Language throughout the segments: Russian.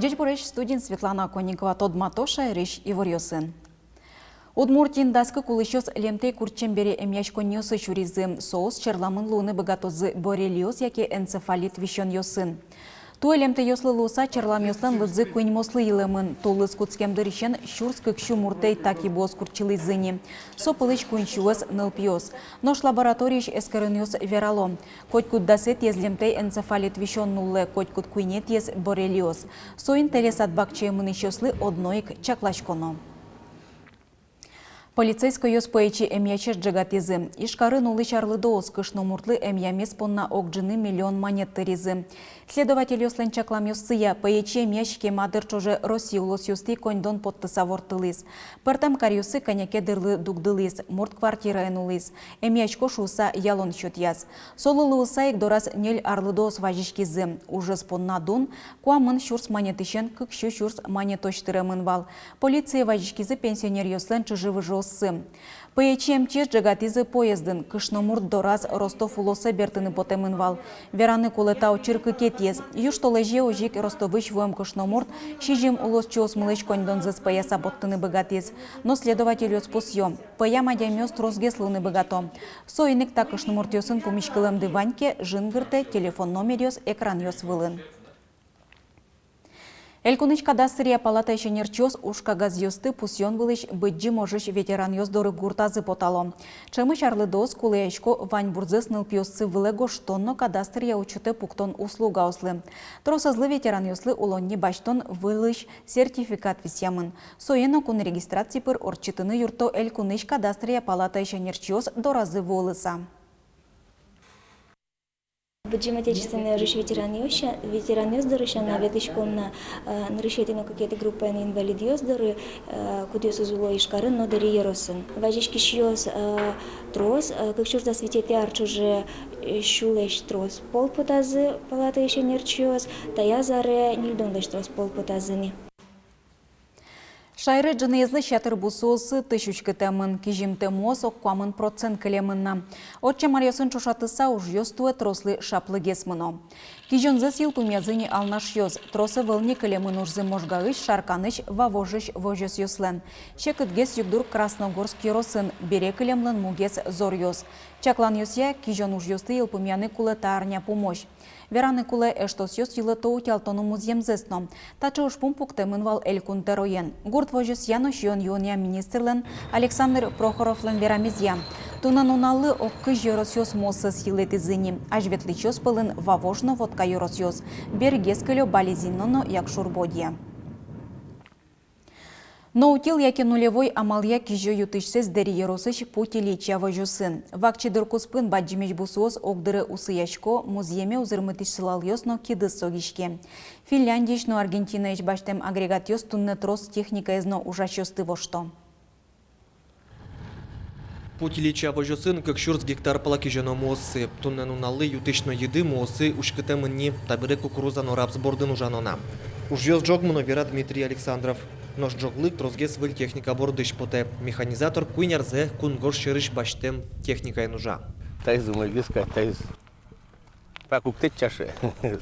Мадяч Бореш, студент Светлана Конникова, Тодматоша, Риш Иворьосын. Удмуртин даскы кулышёс лемтей курчембере эмяч коньёсы чуризы соус черламын луны богатозы боррелиоз, яки энцефалит вишон ёсын. Туэ лемте ёслы луса черлам ёслын лыдзы куйньмослы йылымын, тулы скутскемдырищен щурс кыкшу муртей таки боз курчылы зыни. Сопылыч куйнчуэс нылпиоз. Нош лабораторийш эскерынёс верало. Коть кут дасет ез лемтей энцефалит вишон нуллы, коть кут куйнет ез боррелиоз. Соин телесат бакчемын ищёслы одноик чаклачконо. Полицейская ёс поэчи эмьячеш джагатизы. Ишкары нулы чарлы доос кышно муртлы эмьямес понна окджины миллион монет тыризы. Следователь ёслен чаклам ёссыя поэчи эмьячке мадыр чоже Россия улос ёсты коньдон подтысавор тылыз. Пыртам карьюсы коньяке дырлы дугдылыз, мурт квартира энулыз. Эмьячко шуса ялон счет яз. Солылы усаик дораз нель арлы доос важишкизы. Уже спонна дун, куамын шурс монетышен кыкшу шурс монетоштырымын вал. Полиция важишкизы пенсионер ёслен чыжывы жос. ПЧМЧ джагатизы поездын кышномурт дораз Ростов улосы бертыны потемынвал. Вераны кулетау чиркы кетез. Юштолеже ожик Ростовыш воем кышномурт шижим улос чиос мылыч коньдонзыз паяса боттыны богатез. Но следователь ёс пусьем. Пая мадямёс тросгеслыны богато. Соиник та кышномурт ёсын помещкылымды ваньке жынгырте телефон номер ёс экран ёс вылын. Элькуныч кадастрия палата ешенерчос ушка газ ёсты пусьон вылыш быджи можыш ветеран ёздоры гуртазы потало. Чемы чарлы дос кулеечко вань бурзыс нылпиосцы вылего штонно кадастрия учуте пуктон услуга ослы. Тросазлы ветеран ёслы улонни баштон вылыш сертификат висямын. Соено кун регистрации пыр орчитыны юрто элькуныч кадастрия палата ешенерчос доразы волыса. Бюджет отечественный рыш ветеран ёздорыша на ветышком на решетину какие-то группы инвалид ёздоры, куда сузуло ишкары, но дари еросын. Важишки шьёс трос, как чурда светите арчуже шулеш трос полпотазы палата еще нерчёс, тая заре нильдонлеш трос полпотазыни. Шайры джынезлы шатыр бусосы тышучкы тәмін, кежімті мос оққамын процент кілемінна. Отча мариясын чушатыса уж ёстуэ трослы шаплы гесмыно. Кежензы сил пумязыни алнаш ёз, тросы вылни кілемін ужзы можгағыш, шарканыш, вавожыш вожёс ёслен. Шекыт гес югдур Красногорск ёросын, бере кілемлын мугес зор ёз. Чаклан ёсья, кежен уж ёсты ел пумяны кулета арня помощь. Вераны куле эштос ёс йылы тоут ялтону муземзесно. Тачы уж пумпуктемын вал элькун тероен. Гурт вожёс янош йон йония министрлен Александр Прохоровлен верамезья. Тунан уналлы оккы жёрос ёс мосыз йылеты зыни. Ажветлы чёс пылын вавожно водка йорос ёс. Бергес кылё балезинноно як шурбодья. Ноутил яки нулевой амалия кижо ютышсыз дери еросыш пути лича вожусын. Вакчи дыркуспын баджимеш бусуоз огдыры усыяшко муземе узырмытыш сылал ёсно кидыс согишке. Финляндиш, но Аргентина ич баштем агрегат ёс тунны трос техника эзно ужаш ёсты вошто. Пути лича вожусын как шурс гектар палаки жено моссы. Тунны нуналы ютышно еды моссы ушкытемынни табыры кукурузано рапсбордын ужанона. Уж ёс джогмуно вера Дмитрий Александров. Нож джоглык трозгес выль техника бордыш поте. Механизатор куйнярзе кунгор шырыш баштем техника и нужа. Тайз умайгиска, тайз. Пакуктет чаше,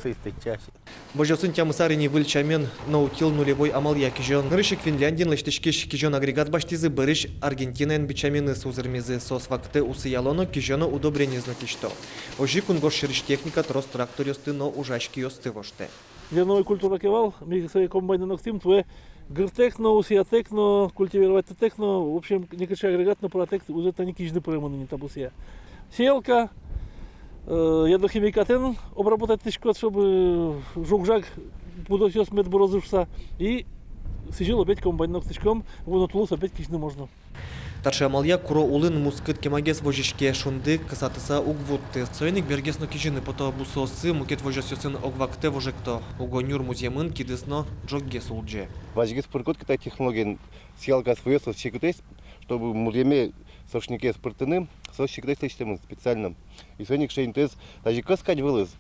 сейстет чаше. Вожосын тямысарини выль чамен наутил нулевой амалия кижон. Рышик Финляндин лештышкиш кижон агрегат баштизы барыш Аргентинен бичамены сузырмезы сос факты усыялоно кижоно удобрение знакишто. Ожи кунгор шырыш техника трос трактор ёсты, но ужашки ёсты воште. Зерновой культура кевал, мы свои комбайны ногтим, твое гртекно, усиятекно, культивировать текно, в общем, некаче агрегатно протек, уже это не кижны пойманы, не табусия. Сеялка, ядохимикатен, обработать тышкот, чтобы жук-жак, будут мед борозушса, и сижил опять комбайн ногтышком, вон отлус опять кижны можно. Таршы амалия куро улын мускыт кемагес вожишке шунды касатыса угвутты. Соеник бергесно кижины пото бусосы мукет вожосёсын огвакте вожекто. Угонюр муземын кидысно джоггес улдже. Важгес пыркот китай технология съелка свойства щекотес, чтобы муземе сошнике спортыным, сошникдес системы специальным. И соеник шейнтез даже каскать вылез.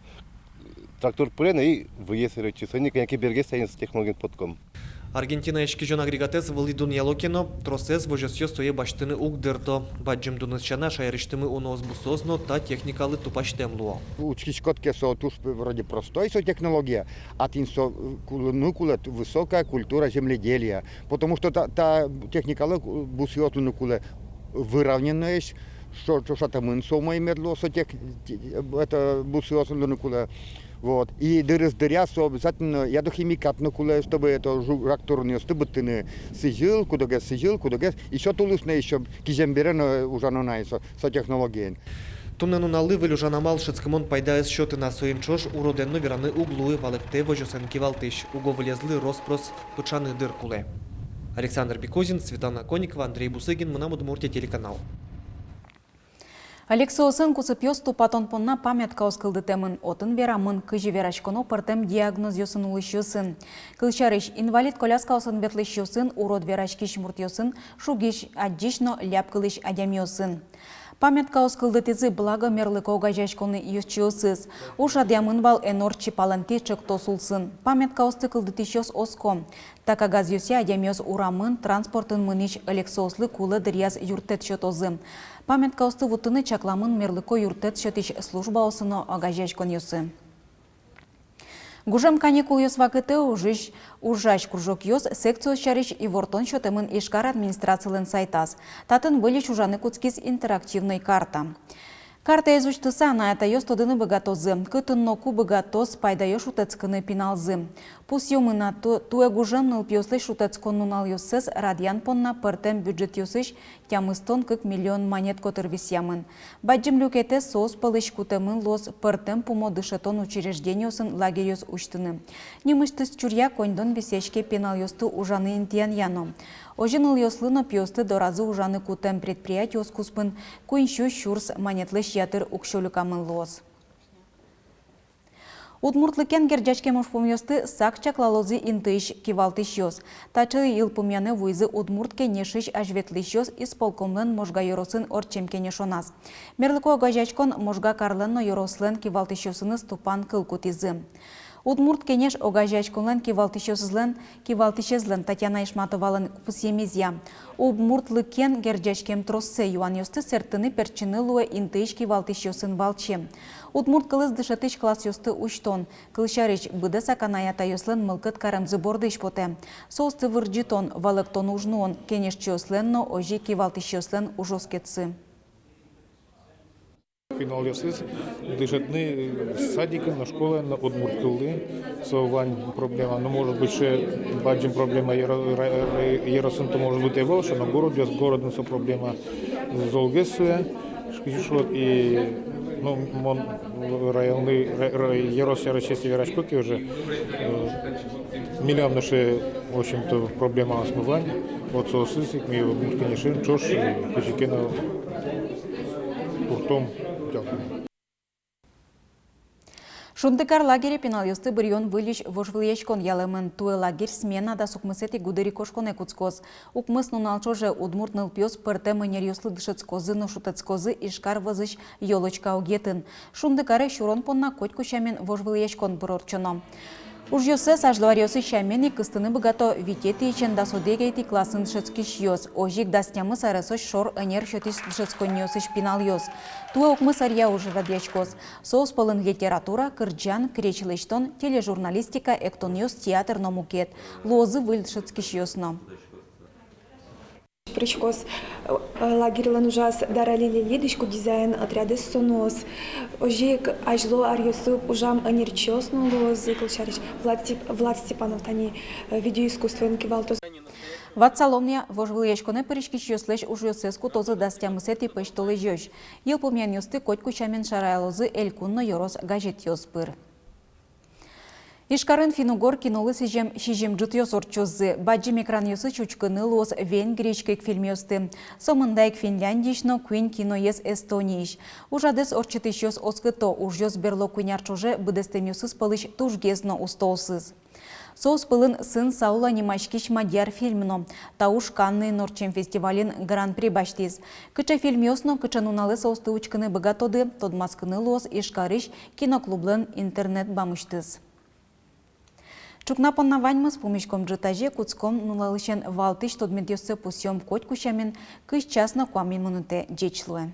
Трактор пурена и выезд речи. Соеник яки бергес с технологией подком. Аргентина ешкижон агрегатес вылидун ялокино, тросес вожесьё стое баштыны угдырдо. Баджим дунысчана шайрыштымы унос бусозно та техникалы тупаштемлуо. Учкичкотке со туш вроде простой со технология, а тин со нукуле высокая культура земледелия, потому что та техникалы бусьёт нукуле выровненная, что там инсома имедло со тех это бусьёт нукуле. Вот. И дыря со обязательно ядохимикат нукуле, чтобы это жактурный, чтобы ты не сижил, куда еще тулусне еще киземберено уже нанайso со технологией. Туннену налывы люжанамал шицкимон пайдаяс счеты на соинчош уроденно вераны углуи валекте вожесенки валтыш, уго влезлы роспрос пычаны дыркуле. Александр Бекозин, Светлана Коникова, Андрей Бусыгин, Мунамудмуртия, телеканал. Алексосын кусып тупатон понна памятка оскылды темын отын верамын кыжи верачконо пыртем диагноз йосын улышысын. Кылчарыш инвалид коляска осын ветлышысын, урод верачкиш муртьосын, шугиш аджишно ляпкылыш адямьосын. Памятка оскылды тезы благо мерлыко гажачконы юсчиосыз. Уж адямын вал энорчи паланки чыктосулсын. Памятка остыкылды тишос оско. Така газюся адямьос урамын транспортын мынич Алексослы кулы дыряз юртет шотозы. Памятка осты вутыны чакламын мерлыко юртет шотиш служба осыно гажачкон юсы. Гужам каникул йос вакыты ужаш кружок йос секцию чариш и вортон шотемын ишкар администрациялын сайтас. Татын были чужаны куцкис интерактивной карта. Карта изучтыса на это йос тодыны богатозы. Кытын ноку богатоз пайдайо шутецкыны пиналзы. Пус юмына туэ гужам нылпьослы шутецкон нунал йосыз радиян понна пыртем бюджет йосыш тямыстон кык миллион монет котыр висямын. Баджим люкете соус пылыш кутемын лос пыртем пумо дышетон учреждениосын лагерь йос учтыны. Немыштыз чурья коньдон висешке пенал йосты ужаны интиян яно. Ожиныл йослыно пьосты доразы ужаны кутем предприятий оскуспын куинщу щурс монетлыш ятыр укшолюкамын лос. Удмуртлыкен герджачкемыш пумьосты сак чаклалозы интыш кивалтыш йос. Тачы ил пумяны вуйзы удмурт кенешыш ажветлыш йос исполкомлен можга йоросын орчем кенешонас. Мерлыко гажачкон можга карленно йорослен кивалтыш йосыны ступан кылкутизы. Удмурт кенеш огажачконлен кивалтышезлен Татьяна Ишматовалын пусемизя. Удмуртлыкен герджачкем троссе юан йосты сертыны перчыны луэ интыш кивалтыш йосын валчем. Удмурт кылыз дышатыш класс йосты учтон. Кылчарыч быда саканаята йослен мылкыт карамзы бордыш поте. Соусты вырджитон валыктон ужнуон кенеш чосленно ожи кивалтыш йослен ужоскетсы. Пинал ясыз, дышатны садики на школе на Удмурткылды. Совань проблема, ну может быть ще баджим проблема Яросын, то может быть и волша, но город со проблема золгесуя, шкишот и ну мон районный Ярос Ярочести Верачкоки уже миллион наши в общем-то проблема смывания. Вот соусысик ми Удмурткинешин чош кучикена пуртом. Шундыкар лагере пенал йосты бырьон вылиш вожвыльячкон ялымын туэ лагерь смена да сукмысети гудыри кошконе куцкоз. Укмыс нуналчоже удмурт нылпьос пырте мынер йослы дышецкозы но шутецкозы ишкар вызыш йолочка огетін. Шундыкаре шурон понна коть кучамен вожвыльячкон бұрорчоно. Уж йосы сажлаварьосы шамени кыстыны богато витети ичен да содегейти классын дышецкиш йос. Ожик дастямы сарысош шор энер шотис дышецкон йосыш пинал йос. Туэ укмыс арья уже радьячкоз. Соус полын литература, кырджан, кречилыштон, тележурналистика, эктон йос театр номукет. Лозы выль дышецкиш йосно. Причкос лагерлан ужас даралили лидишку дизайн отряды сонос. Ожик ажло арьосуп ужам анерчосно лозы кылчарич Влад Степанов тани видеоискусствен кивалтос. Ватсаломния вожвыльячконе пыричкиш йослеш уж йосеску тозы дастямысети пыштолы жёш. Ел помян йосты коть кучамен шарайлозы элькунно йорос гажет йоспыр. Ишкарын финугор кинолы шижем жыт йос орчозы. Баджим экран йосы чучкыны лоз вен гречкек фильм йосты. Сомындайк Финляндишно куин кино ес Эстониш. Ужадес орчытыш йос оскыто уж йос берло куинярчоже быдестем йосыз пылыш тужгезно устолсыз. Соус пылын сын Саула Немашкиш Мадьяр фильмно. Тауш Канны Норчем фестивалин гран-при баштиз. Кыча фильм йосно кычануналы соусты учкыны богатоды, тодмаскыны лоз ишкарыш киноклублын интернет бамыштыз. Чукнапонна ваньмыз пумичком джитаже куцком нулалышен валтыш тодмет йосы пусьем коть кучамен кыш частно куамин минуте джечлуэ.